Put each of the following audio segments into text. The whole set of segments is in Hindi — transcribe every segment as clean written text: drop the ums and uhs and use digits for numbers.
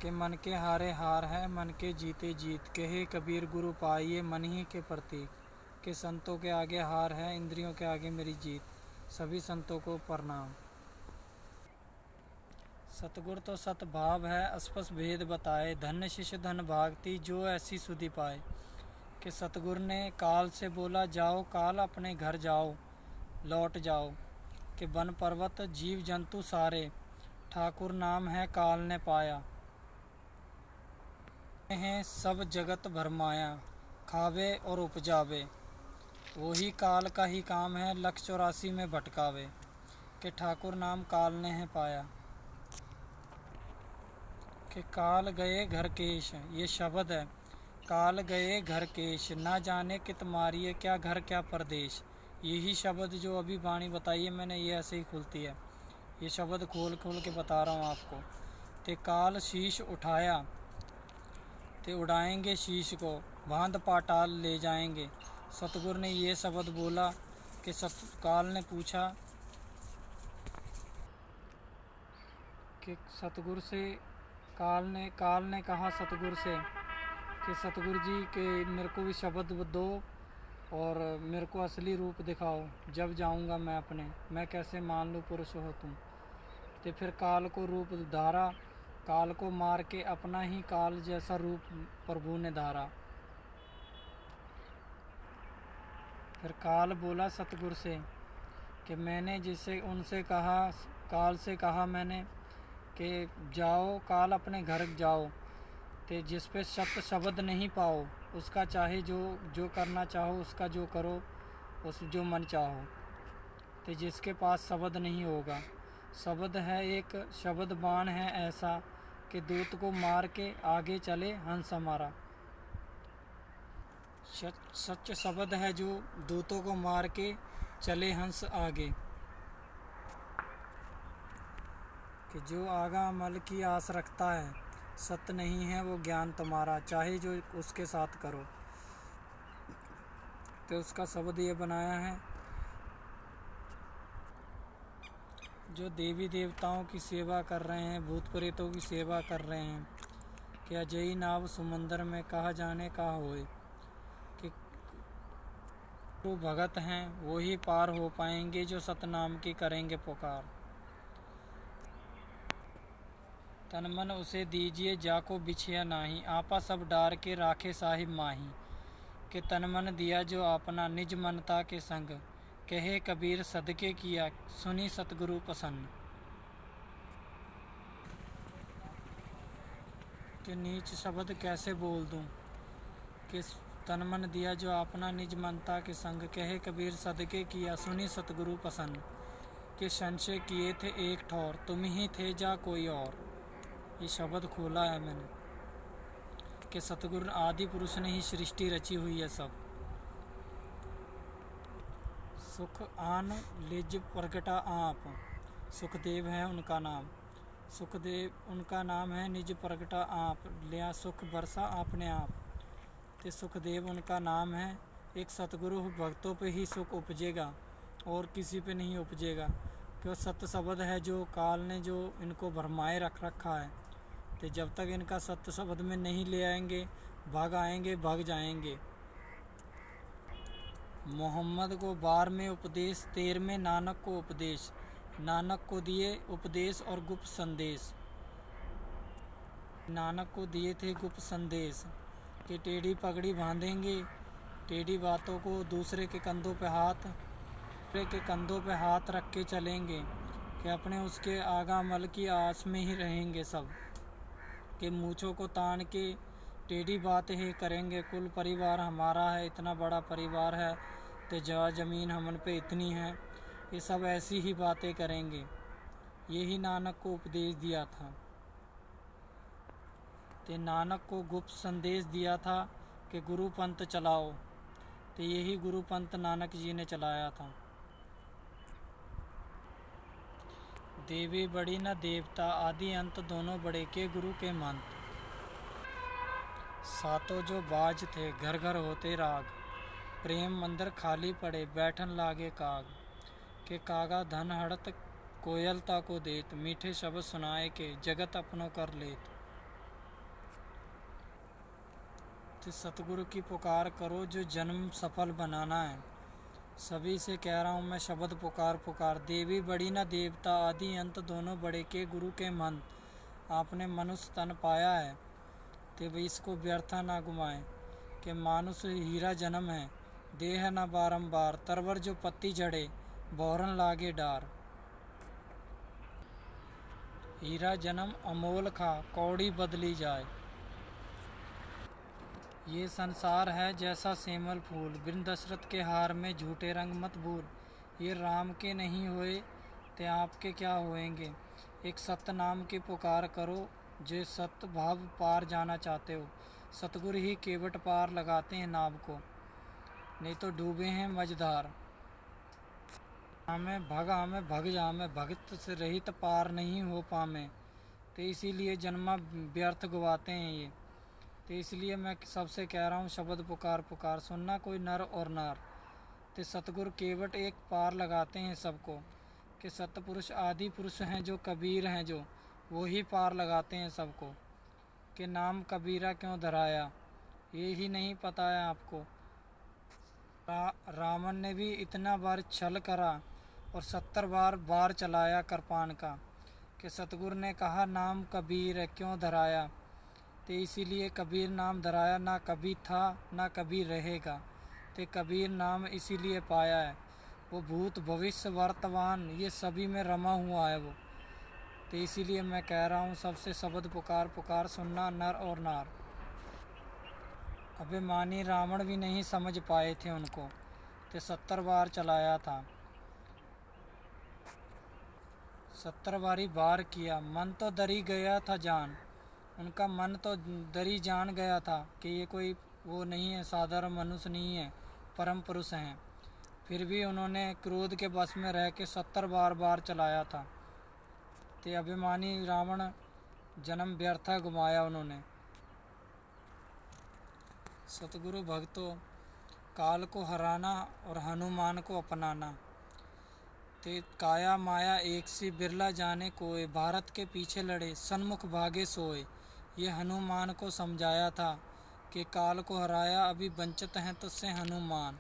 कि मन के हारे हार है मन के जीते जीत, कहे कबीर गुरु पाइए मन ही के प्रतीक, कि संतों के आगे हार है इंद्रियों के आगे मेरी जीत, सभी संतों को प्रणाम। सतगुर तो सतभाव है स्पष्ट भेद बताए, धन्य शिष्य धन भागती जो ऐसी सुधि पाए, कि सतगुर ने काल से बोला जाओ काल अपने घर जाओ लौट जाओ, कि वन पर्वत जीव जंतु सारे ठाकुर नाम है काल ने पाया, हैं सब जगत भरमाया खावे और उपजावे, वही काल का ही काम है 184 में भटकावे, कि ठाकुर नाम काल ने है पाया। कि काल गए घर केश, ये शब्द है, काल गए घर केश ना जाने कित मारिए क्या घर क्या परदेश, यही शब्द जो अभी वाणी बताई है मैंने ये ऐसे ही खुलती है, ये शब्द खोल खोल के बता रहा हूँ आपको। ते काल शीश उठाया ते उड़ाएंगे शीश को बांध पाताल ले जाएंगे, सतगुर ने ये शब्द बोला कि काल ने पूछा कि सतगुर से काल ने कहा सतगुर से कि सतगुर जी के मेरे को भी शब्द दो और मेरे को असली रूप दिखाओ, जब जाऊंगा मैं अपने, मैं कैसे मान लूँ पुरुष हो तुम। तो फिर काल को रूप धारा, काल को मार के अपना ही काल जैसा रूप प्रभु ने धारा। फिर काल बोला सतगुर से कि मैंने जिसे उनसे कहा, काल से कहा मैंने कि जाओ काल अपने घर जाओ, तो जिस पे सत्य शब्द नहीं पाओ उसका चाहे जो करना चाहो उसका जो करो, उस जो मन चाहो, तो जिसके पास शब्द नहीं होगा, शब्द है एक शब्द बाण है ऐसा कि दूत को मार के आगे चले हंस हमारा, सच शब्द है जो दूतों को मार के चले हंस आगे, कि जो आगा अमल की आस रखता है सत्य नहीं है वो ज्ञान तुम्हारा, चाहे जो उसके साथ करो। तो उसका शब्द ये बनाया है, जो देवी देवताओं की सेवा कर रहे हैं भूत प्रेतों की सेवा कर रहे हैं, कि अजयी नाव समुंदर में कहा जाने का होए, कि जो भगत हैं वो ही पार हो पाएंगे जो सतनाम की करेंगे पुकार, तन मन उसे दीजिए जाको बिछिया नाही, आपा सब डार के राखे साहिब माही, कि तन मन दिया जो अपना निज मनता के संग, कहे कबीर सदके किया सुनी सतगुरु पसंद। कि नीच शब्द कैसे बोल दूं, कि तन मन दिया जो अपना निज मनता के संग, कहे कबीर सदके किया सुनी सतगुरु पसंद, कि संशय किए थे एक ठौर तुम ही थे जा कोई और, ये शब्द खोला है मैंने कि सतगुरु आदि पुरुष ने ही सृष्टि रची हुई है सब। सुख आन लिज प्रगटा आप, सुखदेव है उनका नाम, सुखदेव उनका नाम है, निज प्रगटा आप लिया सुख बरसा आपने आप, तो सुखदेव उनका नाम है। एक सतगुरु भक्तों पे ही सुख उपजेगा और किसी पे नहीं उपजेगा, क्यों सत्य शब्द है जो काल ने जो इनको भरमाए रख रखा है, तो जब तक इनका सत्य शब्द में नहीं ले आएंगे भाग आएंगे भाग जाएंगे। मोहम्मद को 12 में उपदेश 13 में नानक को उपदेश, नानक को दिए उपदेश और गुप्त संदेश, नानक को दिए थे गुप्त संदेश, कि टेढ़ी पगड़ी बांधेंगे टेढ़ी बातों को, दूसरे के कंधों पे हाथ रख के चलेंगे, कि अपने उसके आगा मल की आस में ही रहेंगे सब, कि मूँछों को तान के टेढ़ी बातें ही करेंगे, कुल परिवार हमारा है इतना बड़ा परिवार है, तो ज़मीन हमन पे इतनी है, ये सब ऐसी ही बातें करेंगे। यही नानक को उपदेश दिया था, तो नानक को गुप्त संदेश दिया था कि गुरु पंथ चलाओ, तो यही गुरु पंथ नानक जी ने चलाया था। देवी बड़ी न देवता आदि अंत दोनों बड़े, के गुरु के मंत्र, सातों जो बाज थे घर घर होते राग, प्रेम मंदिर खाली पड़े बैठन लागे काग, के कागा धन हड़त कोयलता को देत, मीठे शब्द सुनाए के जगत अपनों कर लेत। तो सतगुरु की पुकार करो जो जन्म सफल बनाना है। सभी से कह रहा हूँ मैं शब्द पुकार पुकार, देवी बड़ी न देवता, आदि अंत दोनों बड़े के गुरु के मन। आपने मनुष्य तन पाया है तो इसको व्यर्था ना घुमाएं, कि मानुष हीरा जन्म है, देह न बारंबार, तरवर जो पत्ती जड़े, बौरन लागे डार। हीरा जन्म अमोल खा, कौड़ी बदली जाए। ये संसार है जैसा सेमल फूल, बिन दशरथ के हार में झूठे रंग मत भूल। ये राम के नहीं हुए ते आपके क्या होएंगे। एक सत्य नाम की पुकार करो, जो सत्य भाव पार जाना चाहते हो। सतगुरु ही केवट पार लगाते हैं नाव को, नहीं तो डूबे हैं मझधार। हमें भग जामे, भगत से रहित पार नहीं हो पामे। तो इसीलिए जन्मा व्यर्थ गवाते हैं ये। तो इसलिए मैं सबसे कह रहा हूँ शब्द पुकार पुकार, सुनना कोई नर और नार। तो सतगुरु केवट एक पार लगाते हैं सबको, कि सतपुरुष आदि पुरुष हैं जो कबीर हैं, जो वो ही पार लगाते हैं सबको। कि नाम कबीरा क्यों धराया, ये ही नहीं पता है आपको। रावण ने भी इतना बार छल करा और 70 बार चलाया कृपाण का, कि सतगुरु ने कहा नाम कबीर है क्यों धराया। तो इसीलिए कबीर नाम धराया, ना कभी था ना कभी रहेगा। तो कबीर नाम इसीलिए पाया है, वो भूत भविष्य वर्तमान ये सभी में रमा हुआ है वो। तो इसीलिए मैं कह रहा हूँ सबसे शब्द पुकार पुकार, सुनना नर और नार। अभिमानी रावण भी नहीं समझ पाए थे उनको, तो 70 बार चलाया था, 70 बारी बार किया। मन तो डरी गया था जान, उनका मन तो डरी जान गया था कि ये कोई वो नहीं है, साधारण मनुष्य नहीं है, परम पुरुष हैं। फिर भी उन्होंने क्रोध के बस में रह के 70 बार चलाया था। तो अभिमानी रावण जन्म व्यर्था घुमाया उन्होंने। सतगुरु भक्तों, काल को हराना और हनुमान को अपनाना। ते काया माया एक सी बिरला जाने कोय, भारत के पीछे लड़े सन्मुख भागे सोए। ये हनुमान को समझाया था कि काल को हराया, अभी वंचित हैं तुझसे हनुमान।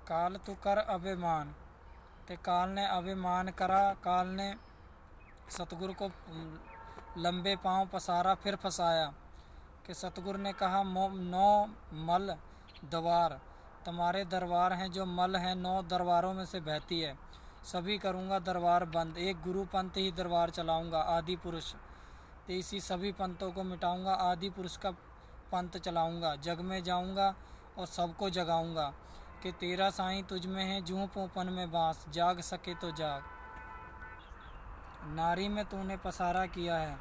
काल तो कर अभिमान, ते काल ने अभिमान करा। काल ने सतगुरु को लंबे पांव पसारा, फिर फंसाया। कि सतगुरु ने कहा 9 मल द्वार, तुम्हारे दरबार हैं जो मल हैं, 9 दरबारों में से बहती है, सभी करूँगा दरबार बंद। एक गुरु पंथ ही दरबार चलाऊँगा, आदि पुरुष। तो इसी सभी पंथों को मिटाऊँगा, आदि पुरुष का पंथ चलाऊँगा। जग में जाऊँगा और सबको जगाऊँगा, कि तेरा साईं तुझ में है, जूं पोपन में बाँस, जाग सके तो जाग। नारी में तूने पसारा किया है,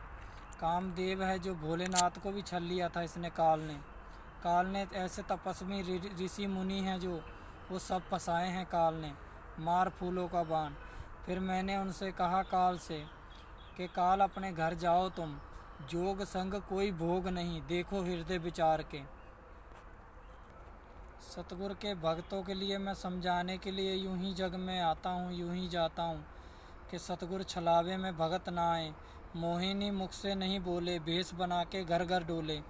कामदेव है जो भोलेनाथ को भी छल लिया था इसने, काल ने ऐसे तपस्वी ऋषि मुनि हैं जो वो सब फंसाए हैं काल ने, मार फूलों का बाण। फिर मैंने उनसे कहा काल से कि काल अपने घर जाओ तुम, जोग संग कोई भोग नहीं, देखो हृदय विचार के। सतगुरु के भक्तों के लिए मैं समझाने के लिए यूं ही जग में आता हूँ, यूं ही जाता हूँ, कि सतगुरु छलावे में भगत ना आए, मोहिनी मुख से नहीं बोले, भेष बना के घर घर डोले।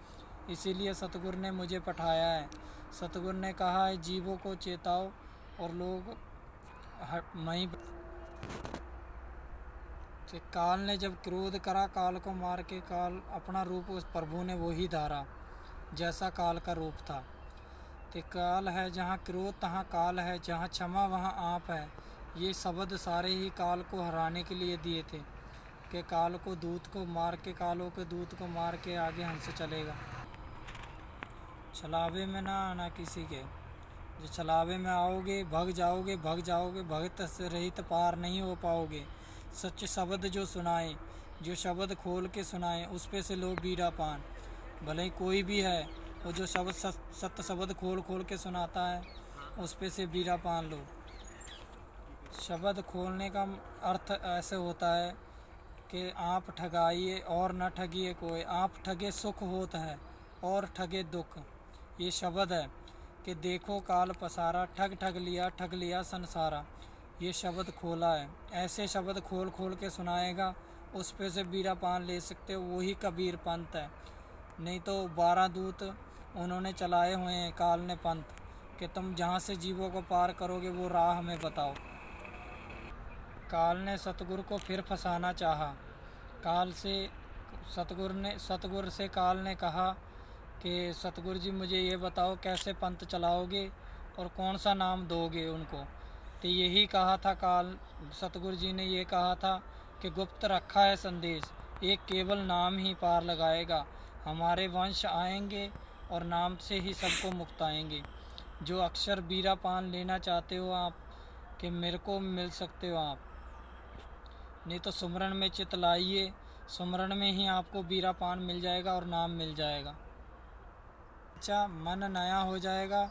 इसीलिए सतगुरु ने मुझे पठाया है। सतगुरु ने कहा है जीवों को चेताओ और लोग मई। कि काल ने जब क्रोध करा, काल को मार के काल अपना रूप उस प्रभु ने वो ही धारा जैसा काल का रूप था। तो काल है जहाँ क्रोध तहाँ काल है, जहाँ क्षमा वहाँ आप है। ये शब्द सारे ही काल को हराने के लिए दिए थे, कि काल को दूत को मार के, कालों के दूत को मार के आगे हमसे चलेगा। छलावे में ना आना किसी के, जो छलावे में आओगे भग जाओगे, भगत से रहित पार नहीं हो पाओगे। सच शब्द जो सुनाए, जो शब्द खोल के सुनाए, उस पे से लो बीड़ा पान। भले ही कोई भी है, वो जो शब्द सत्य शब्द खोल के सुनाता है, उस पे से बीड़ा पान लो। शब्द खोलने का अर्थ ऐसे होता है कि आप ठगाइए और न ठगिए कोई, आप ठगे सुख होता है और ठगे दुख। ये शब्द है कि देखो काल पसारा, ठग लिया संसारा। ये शब्द खोला है, ऐसे शब्द खोल के सुनाएगा, उस पे से बीड़ा पान ले सकते हो, वही कबीर पंथ है। नहीं तो 12 दूत उन्होंने चलाए हुए हैं काल ने पंथ कि तुम जहाँ से जीवों को पार करोगे वो राह हमें बताओ। काल ने सतगुरु को फिर फंसाना चाहा। काल से सतगुरु से काल ने कहा कि सतगुरु जी मुझे ये बताओ कैसे पंथ चलाओगे और कौन सा नाम दोगे उनको। तो यही कहा था काल, सतगुरु जी ने ये कहा था कि गुप्त रखा है संदेश, एक केवल नाम ही पार लगाएगा। हमारे वंश आएंगे और नाम से ही सबको मुक्ताएंगे। जो अक्षर बीरा पान लेना चाहते हो आप कि मेरे को मिल सकते हो आप, नहीं तो सुमरन में चित लाइए, सुमरन में ही आपको बीरा पान मिल जाएगा और नाम मिल जाएगा। अच्छा मन नया हो जाएगा,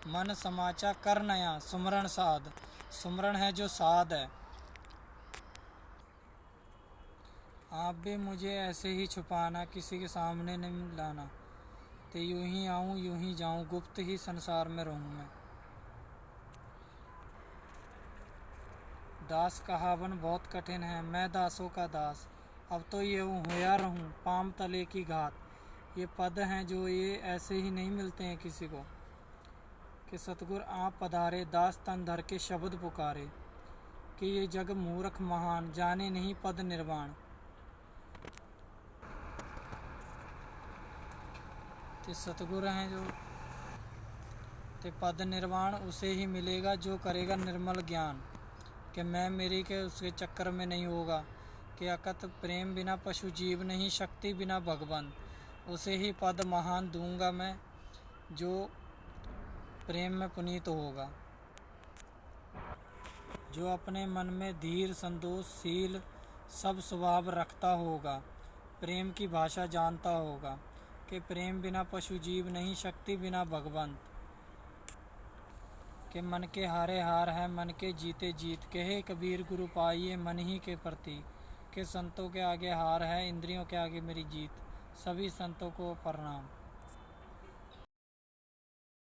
मन समाचा कर नया सुमरन साध। सुमरन है जो साध है। आप भी मुझे ऐसे ही छुपाना, किसी के सामने नहीं लाना, तो यूं ही आऊँ यूं ही जाऊँ, गुप्त ही संसार में रहूँ मैं। दास कहावन बहुत कठिन है, मैं दासों का दास, अब तो ये होया रहूँ पाम तले की घात। ये पद हैं जो ये ऐसे ही नहीं मिलते हैं किसी को कि सतगुर आप पधारे, दास तन धर के शब्द पुकारे कि ये जग मूर्ख महान, जाने नहीं पद निर्वाण। तो सतगुर हैं जो ते पद निर्वाण उसे ही मिलेगा जो करेगा निर्मल ज्ञान, कि मैं मेरी के उसके चक्कर में नहीं होगा कि अकत प्रेम बिना पशु जीव नहीं, शक्ति बिना भगवान। उसे ही पद महान दूंगा मैं जो प्रेम में पुनीत होगा, जो अपने मन में धीर संतोष शील सब स्वभाव रखता होगा, प्रेम की भाषा जानता होगा कि प्रेम बिना पशु जीव नहीं, शक्ति बिना भगवंत। कि मन के हारे हार है मन के जीते जीत, कहे कबीर गुरु पाइए मन ही के प्रति। कि संतों के आगे हार है, इंद्रियों के आगे मेरी जीत। सभी संतों को प्रणाम।